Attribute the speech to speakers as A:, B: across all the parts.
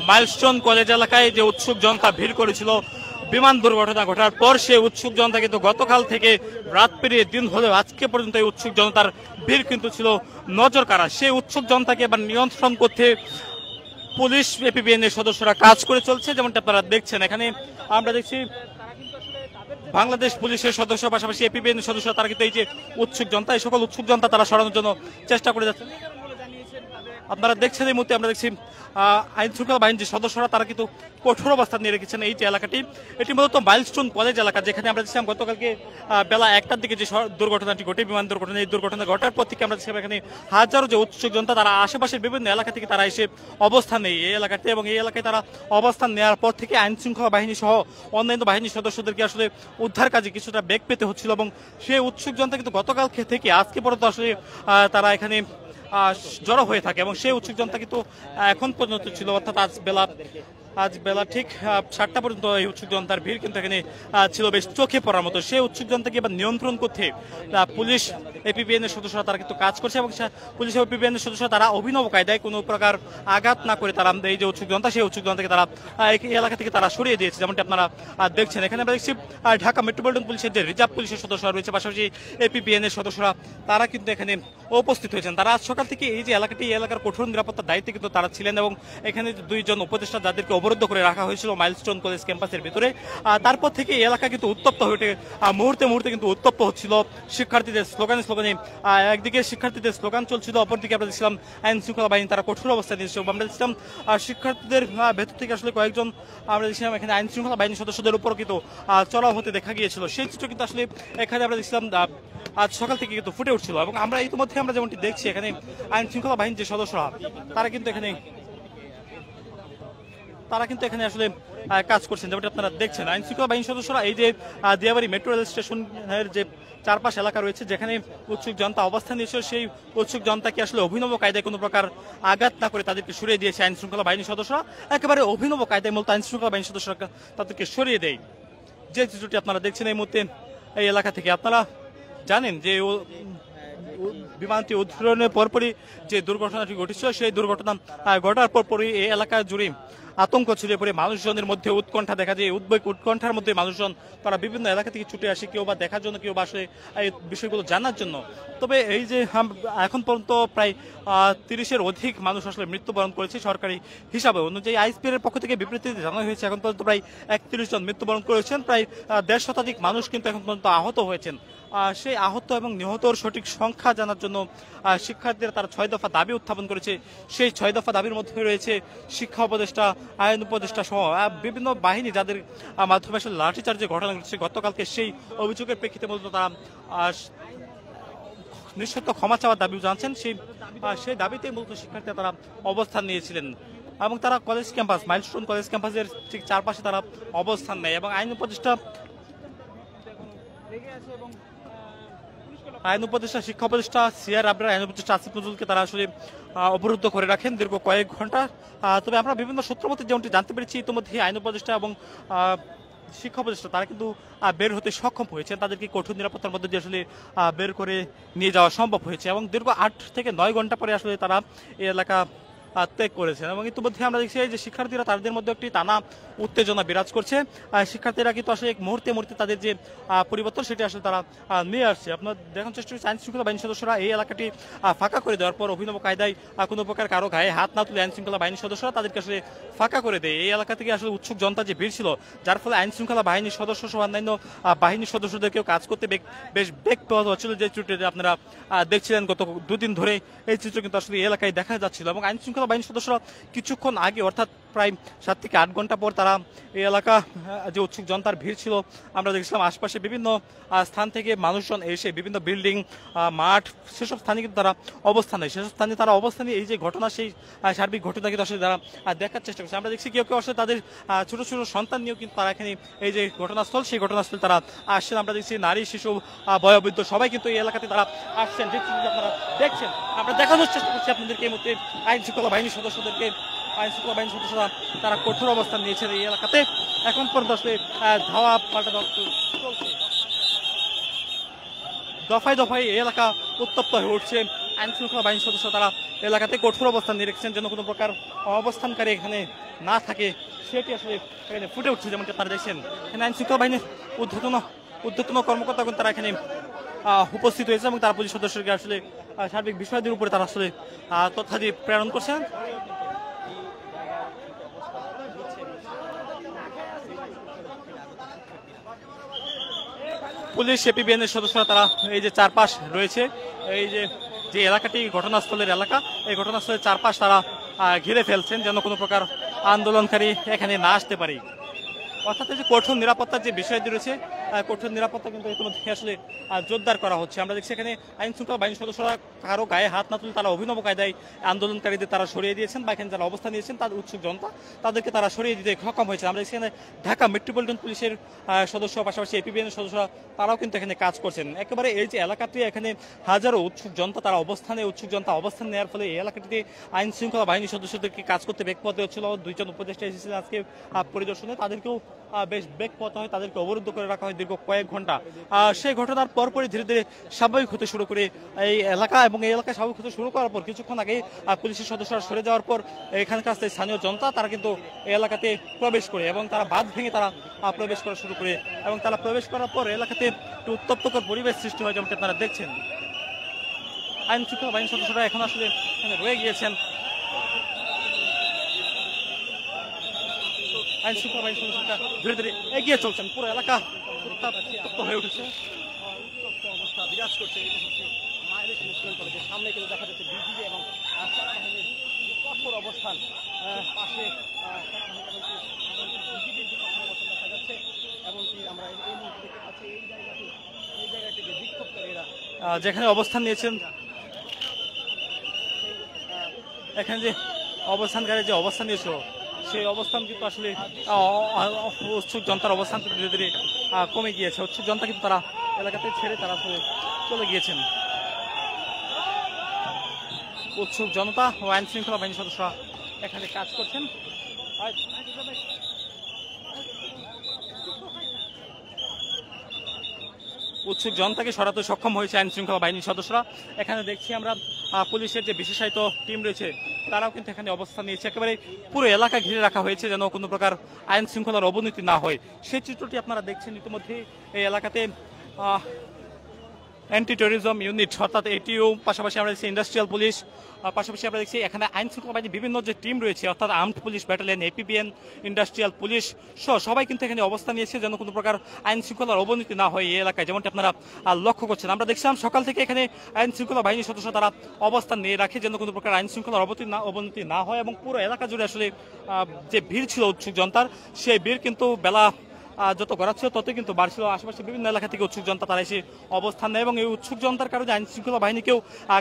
A: Milestone college এলাকায় যে উৎসুক জনতা ভিড় করেছিল বিমান দুর্ঘটনা ঘটার পর, সেই উৎসুক জনতা কিন্তু গতকাল থেকে রাত পেরিয়ে দিন হলেও আজকে পর্যন্ত এই উৎসুক জনতার ভিড় কিন্তু ছিল নজর কাড়া। সেই উৎসুক জনতাকে এবার নিয়ন্ত্রণ করতে পুলিশ এপিবিএন এর সদস্যরা কাজ করে চলছে। যেমনটা আপনারা দেখছেন, এখানে আমরা দেখছি বাংলাদেশ পুলিশের সদস্য পাশাপাশি এপিবিএন এর সদস্যরা তারা কিন্তু এই যে উৎসুক জনতা, এই সকল উৎসুক জনতা তারা সরানোর জন্য চেষ্টা করে যাচ্ছেন। আপনারা দেখছেন এই মুহূর্তে আমরা দেখছি আইন শৃঙ্খলা বাহিনীর সদস্যরা তারা কিন্তু কঠোর অবস্থান নিয়ে রেখেছেন এই যে এলাকাটি। এটি মূলত মাইলস্টোন কলেজ এলাকা, যেখানে আমরা দেখছিলাম গতকালকে বেলা 1টার দিকে যে দুর্ঘটনাটি ঘটে, বিমান দুর্ঘটনা, এই দুর্ঘটনা ঘটার পর থেকে আমরা দেখছিলাম এখানে হাজারো যে উৎসুক জনতা তারা আশেপাশের বিভিন্ন এলাকা থেকে তারা এসে অবস্থান নেয় এই এলাকাতে, এবং এই এলাকায় তারা অবস্থান নেওয়ার পর থেকে আইন শৃঙ্খলা বাহিনী সহ অন্যান্য বাহিনীর সদস্যদেরকে আসলে উদ্ধার কাজে কিছুটা বেগ পেতে হচ্ছিল, এবং সেই উৎসুক জনতা কিন্তু গতকাল থেকে আজকে পর্যন্ত আসলে তারা এখানে জড়ো হয়ে থাকে, এবং সেই উৎসুক জনতা কিন্তু এখন পর্যন্ত ছিল, অর্থাৎ আজ বেলা ঠিক 7টা পর্যন্ত এই উৎসুক জনতার ভিড় কিন্তু এখানে ছিল বেশ চোখে পড়ার মতো। সেই উৎসুক জনতাকে এবার নিয়ন্ত্রণ করতে পুলিশ এপিবিএন এর সদস্যরা তারা কিন্তু কাজ করছে, এবং পুলিশ এপিবিএন এর সদস্যরা তারা অভিনব কায়দায় কোনো প্রকার আঘাত না করে তারা এই যে উৎসুক জনতা, সেই উৎসুক জনতাকে তারা এই এলাকা থেকে তারা সরিয়ে দিয়েছে। যেমনটি আপনারা দেখছেন, এখানে আমরা দেখছি ঢাকা মেট্রোপলিটন পুলিশের যে রিজার্ভ পুলিশের সদস্যরা রয়েছে, পাশাপাশি এপিবিএন এর সদস্যরা তারা কিন্তু এখানে উপস্থিত হয়েছেন। তারা আজ সকাল থেকে এই যে এলাকাটি, এই এলাকার কঠোর নিরাপত্তার দায়িত্বে কিন্তু তারা ছিলেন, এবং এখানে 2 জন উপদেষ্টা যাদেরকে অবরুদ্ধ করে রাখা হয়েছিল মাইলস্টোন কলেজ ক্যাম্পাসের ভিতরে, তারপর থেকে এই এলাকা কিন্তু উত্তপ্ত হয়ে ওঠে, মুহূর্তে মুহূর্তে কিন্তু উত্তপ্ত হচ্ছিল শিক্ষার্থীদের স্লোগানে। একদিকে শিক্ষার্থীদের স্লোগান চলছিল, অপরদিকে আমরা দেখছিলাম আইন শৃঙ্খলা বাহিনী তারা কঠোর অবস্থায় নিয়েছিল। আমরা দেখছিলাম শিক্ষার্থীদের ভেতর থেকে আসলে কয়েকজন আমরা দেখছিলাম এখানে আইন শৃঙ্খলা বাহিনীর সদস্যদের উপর কিন্তু চড়াও হতে দেখা গিয়েছিল। সেই চিত্র কিন্তু আসলে এখানে আমরা দেখছিলাম আজ সকাল থেকে কিন্তু ফুটে উঠছিল, এবং আমরা ইতিমধ্যে আমরা যেমনটি দেখছি এখানে আইন শৃঙ্খলা বাহিনীর যে সদস্যরা তারা কিন্তু এখানে আসলে কাজ করছেন। যেমনটি আপনারা দেখছেন, আইন শৃঙ্খলা বাহিনীর সদস্যরা এই যে দিয়াবাড়ি মেট্রো রেল স্টেশনের যে চারপাশ এলাকা রয়েছে, যেখানে উৎসুক জনতা অবস্থান নিয়েছিল, সেই উৎসুক জনতাকে আসলে অভিনব কায়দায় কোনো প্রকার আঘাত না করে তাদেরকে সরিয়ে দিয়েছে আইন শৃঙ্খলা বাহিনীর সদস্যরা। একেবারে অভিনব কায়দায় মূলত আইন শৃঙ্খলা বাহিনীর সদস্যরা তাদেরকে সরিয়ে দেয়। যে চিত্রটি আপনারা দেখছেন এই মুহূর্তে এই এলাকা থেকে, আপনারা জানেন যে বিমানটি উদ্ধারের পরপরই যে দুর্ঘটনাটি ঘটেছিল, সেই দুর্ঘটনা ঘটার পরপরই এই এলাকা জুড়ে আতঙ্ক ছড়িয়ে পড়ে মানুষজনের মধ্যে উৎকণ্ঠা দেখা যায়। উৎকণ্ঠার মধ্যে মানুষজন তারা বিভিন্ন এলাকা থেকে ছুটে আসে, কেউ বা দেখার জন্য, কেউ বা আসলে এই বিষয়গুলো জানার জন্য। তবে এই যে এখন পর্যন্ত প্রায় 30-এর অধিক মানুষ আসলে মৃত্যুবরণ করেছে সরকারি হিসাবে অনুযায়ী। আইএসপিআর এর পক্ষ থেকে বিবৃতিতে জানানো হয়েছে এখন পর্যন্ত প্রায় 31 জন মৃত্যুবরণ করেছেন, প্রায় 1.5 শতাধিক মানুষ কিন্তু এখন পর্যন্ত আহত হয়েছেন। সেই আহত এবং নিহতর সঠিক সংখ্যা জানার জন্য শিক্ষার্থীরা তারা 6 দফা দাবি উত্থাপন করেছে। সেই 6 দফা দাবির মধ্যে রয়েছে শিক্ষা উপদেষ্টা, আইন উপদেষ্টা সহ বিভিন্ন বাহিনী যাদের মাধ্যমে আসলে লাঠিচার্জের ঘটনা ঘটেছে গতকালকে, সেই অভিযোগের প্রেক্ষিতে মূলত তারা নিঃশর্ত ক্ষমা চাওয়ার দাবিও জানছেন। সেই দাবিতে মূলত শিক্ষার্থীরা তারা অবস্থান নিয়েছিলেন, এবং তারা কলেজ ক্যাম্পাস, মাইলস্টোন কলেজ ক্যাম্পাসের ঠিক চারপাশে তারা অবস্থান নেয়, এবং আইন উপদেষ্টা, শিক্ষা উপদেষ্টা সিআর আবরার, আইন উপদেষ্টা আসিফ নজরুলকে তারা আসলে অবরুদ্ধ করে রাখেন দীর্ঘ কয়েক ঘন্টা। তবে আমরা বিভিন্ন সূত্র মতে যেমনটি জানতে পেরেছি, ইতিমধ্যে আইন উপদেষ্টা এবং শিক্ষা উপদেষ্টা তারা কিন্তু বের হতে সক্ষম হয়েছেন, তাদেরকে কঠোর নিরাপত্তার মধ্যে দিয়ে আসলে বের করে নিয়ে যাওয়া সম্ভব হয়েছে, এবং দীর্ঘ 8 থেকে 9 ঘন্টা পরে আসলে তারা এই এলাকা ত্যাগ করেছেন। এবং ইতিমধ্যে আমরা দেখছি যে শিক্ষার্থীরা তাদের মধ্যে একটি টানা উত্তেজনা বিরাজ করছে। শিক্ষার্থীরা কিন্তু আসলে মুহূর্তে মুহূর্তে তাদের যে পরিবর্তন সেটি আসলে তারা নিয়ে আসছে। আপনার দেখার চেষ্টা করছে আইন শৃঙ্খলা বাহিনীর সদস্যরা এই এলাকাটি ফাঁকা করে দেওয়ার পর অভিনব কায়দায় কোনো প্রকার কারো গায়ে হাত না তুলে আইন শৃঙ্খলা বাহিনীর সদস্যরা তাদেরকে আসলে ফাঁকা করে দেয়। এই এলাকা থেকে আসলে উৎসুক জনতা যে ভিড় ছিল, যার ফলে আইন শৃঙ্খলা বাহিনীর সদস্য সহ অন্যান্য বাহিনীর সদস্যদেরকেও কাজ করতে বেশ বেগ পাওয়া যাচ্ছিল। যে চিত্রটি আপনারা দেখছিলেন গত 2 দিন ধরে, এই চিত্র কিন্তু আসলে এই এলাকায় দেখা যাচ্ছিল, এবং আইন শৃঙ্খলা বাহিনীর সদস্যরা কিছুক্ষণ আগে, অর্থাৎ প্রায় 7 থেকে 8 ঘন্টা পর তারা এই এলাকা যে উৎসুক জনতার ভিড় ছিল, আমরা দেখছিলাম আশপাশে বিভিন্ন স্থান থেকে মানুষজন এসে বিভিন্ন বিল্ডিং, মাঠ, সেসব স্থানে কিন্তু তারা অবস্থান নেয়। সেসব স্থানে তারা অবস্থানে এই যে ঘটনা, সেই সার্বিক ঘটনা কিন্তু আসলে তারা দেখার চেষ্টা করছে। আমরা দেখছি কেউ কেউ আসলে তাদের ছোট ছোট সন্তান নিয়েও কিন্তু তারা এখানে এই যে ঘটনাস্থল, সেই ঘটনাস্থল তারা আসছেন। আমরা দেখছি নারী, শিশু, বয়োবৃদ্ধ সবাই কিন্তু এই এলাকাতে তারা আসছেন। যে আপনারা দেখছেন, আমরা দেখানোর চেষ্টা করছি আপনাদেরকে এই মুহূর্তে আইন শৃঙ্খলা বাহিনীর সদস্যদেরকে। আইন শৃঙ্খলা বাহিনীর সদস্যরা তারা কঠোর অবস্থান নিয়েছেন এই এলাকাতে। এখন পর্যন্ত আসলে ধাওয়া পাল্টা চলছে, দফায় দফায় এই এলাকা উত্তপ্ত হয়ে উঠছে। আইন শৃঙ্খলা বাহিনীর সদস্য তারা এলাকাতে কঠোর অবস্থান নিয়ে রেখেছেন, যেন কোনো প্রকার অবস্থানকারী এখানে না থাকে সেটি আসলে এখানে ফুটে উঠছে। যেমনটি আপনারা দেখছেন এখানে আইন শৃঙ্খলা বাহিনীর ঊর্ধ্বতন কর্মকর্তা তারা এখানে উপস্থিত হয়েছে এবং তারা পুলিশ সদস্যকে আসলে সার্বিক বিষয়দের উপরে তারা আসলে তথ্যাদি প্রেরণ করছেন। পুলিশ এপিবিএন এর সদস্যরা তারা এই যে চারপাশ রয়েছে, এই যে এলাকাটি ঘটনাস্থলের এলাকা, এই ঘটনাস্থলের চারপাশ তারা ঘিরে ফেলছেন, যেন কোনো প্রকার আন্দোলনকারী এখানে না আসতে পারে। অর্থাৎ যে কঠোর নিরাপত্তার যে বিষয়টি রয়েছে, কঠোর নিরাপত্তা কিন্তু ইতিমধ্যে আসলে জোরদার করা হচ্ছে। আমরা দেখছি এখানে আইন শৃঙ্খলা বাহিনীর সদস্যরা কারো গায়ে হাত না তুলে তারা অভিনব কায়দায় আন্দোলনকারীদের তারা সরিয়ে দিয়েছেন, বা এখানে যারা অবস্থান নিয়েছেন তাদের উৎসুক জনতা তাদেরকে তারা সরিয়ে দিতে সক্ষম হয়েছে। আমরা দেখছি এখানে ঢাকা মেট্রোপলিটন পুলিশের সদস্য, পাশাপাশি এপিবিএন এর সদস্যরা তারাও কিন্তু এখানে কাজ করছেন। একেবারে এই যে এলাকাটি, এখানে হাজারো উৎসুক জনতা তারা উৎসুক জনতা অবস্থান নেওয়ার ফলে এই এলাকাটিতে আইন শৃঙ্খলা বাহিনীর সদস্যদেরকে কাজ করতে বেগ পথে হচ্ছিল। দুইজন উপদেষ্টা এসেছিলেন আজকে পরিদর্শনে, তাদেরকেও বেশ বেগ পথ হয়, তাদেরকে অবরুদ্ধ করে রাখা হয় দীর্ঘ কয়েক ঘন্টা। সেই ঘটনার পরপরই ধীরে ধীরে স্বাভাবিক হতে শুরু করে এই এলাকা, এবং এই এলাকায় স্বাভাবিক হতে শুরু করার পর কিছুক্ষণ আগে পুলিশের সদস্যরা সরে যাওয়ার পর এখানকার স্থানীয় জনতা তারা কিন্তু এই এলাকাতে প্রবেশ করে এবং তারা বাঁধ ভেঙে তারা প্রবেশ করা শুরু করে, এবং তারা প্রবেশ করার পর এলাকাতে একটু উত্তপ্তকর পরিবেশ সৃষ্টি হয়, যেমনটি আপনারা দেখছেন। আইন শৃঙ্খলা বাহিনীর সদস্যরা এখন আসলে এখানে রয়ে গিয়েছেন। আইন শৃঙ্খলা বাহিনীর সদস্যরা ধীরে ধীরে এগিয়ে চলছেন। পুরো এলাকা উত্তপ্ত হয়ে উঠেছে, উত্তপ্ত অবস্থা বিরাজ করছে। সামনে কিন্তু দেখা যাচ্ছে বিজিবি এবং কঠোর অবস্থান, পাশে বিজিবির যে কঠোর অবস্থান দেখা যাচ্ছে, এমনকি আমরা এই মুহূর্তে দেখতে পাচ্ছি এই জায়গায় থেকে বিক্ষোভকারীরা যেখানে অবস্থান নিয়েছেন, এখানে যে অবস্থানকারী যে অবস্থান নিয়েছিল সেই অবস্থান কিন্তু আসলে উৎসুক জনতার অবস্থান কিন্তু ধীরে ধীরে কমে গিয়েছে। উৎসুক জনতা কিন্তু তারা এলাকাতে ছেড়ে তারা চলে গিয়েছেন। উৎসুক জনতা ও আইন শৃঙ্খলা বাহিনীর সদস্যরা এখানে কাজ করছেন। উৎসুক জনতাকে সরাতে সক্ষম হয়েছে আইন শৃঙ্খলা বাহিনীর সদস্যরা। এখানে দেখছি আমরা পুলিশের যে বিশেষায়িত টিম রয়েছে তারাও কিন্তু এখানে অবস্থান নিয়েছে। একেবারে পুরো এলাকা ঘিরে রাখা হয়েছে, যেন কোনো প্রকার আইন শৃঙ্খলার অবনতি না হয় সেই চিত্রটি আপনারা দেখছেন। ইতিমধ্যে এই এলাকাতে অ্যান্টি টেরোরিজম ইউনিট অর্থাৎ এটিও, পাশাপাশি আমরা দেখছি ইন্ডাস্ট্রিয়াল পুলিশ, পাশাপাশি আমরা দেখছি এখানে আইন শৃঙ্খলা বাহিনীর বিভিন্ন যে টিম রয়েছে অর্থাৎ armed police battalion, APBN, industrial police সহ সবাই কিন্তু এখানে অবস্থান নিয়েছে, যেন কোনো প্রকার আইন শৃঙ্খলার অবনতি না হয় এই এলাকায়, যেমনটি আপনারা লক্ষ্য করছেন। আমরা দেখছিলাম সকাল থেকে এখানে আইন শৃঙ্খলা বাহিনীর সদস্য তারা অবস্থান নিয়ে রাখে, যেন কোনো প্রকার আইন শৃঙ্খলার অবনতি না হয়, এবং পুরো এলাকা জুড়ে আসলে যে ভিড় ছিল উৎসুক জনতার, সেই ভিড় কিন্তু বেলা যত গড়াচ্ছিল ততই কিন্তু বাড়ছিল। আশেপাশে বিভিন্ন এলাকা থেকে উৎসুক জনতা তারা এসে অবস্থান নেয়, এবং এই উৎসুক জনতার কারণে আইন শৃঙ্খলা বাহিনীকেও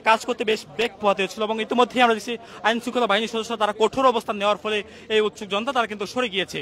A: কাজ করতে বেশ বেগ পোহাতে হচ্ছিল, এবং ইতিমধ্যেই আমরা দেখছি আইন শৃঙ্খলা বাহিনীর সদস্য তারা কঠোর অবস্থান নেওয়ার ফলে এই উৎসুক জনতা তারা কিন্তু সরে গিয়েছে।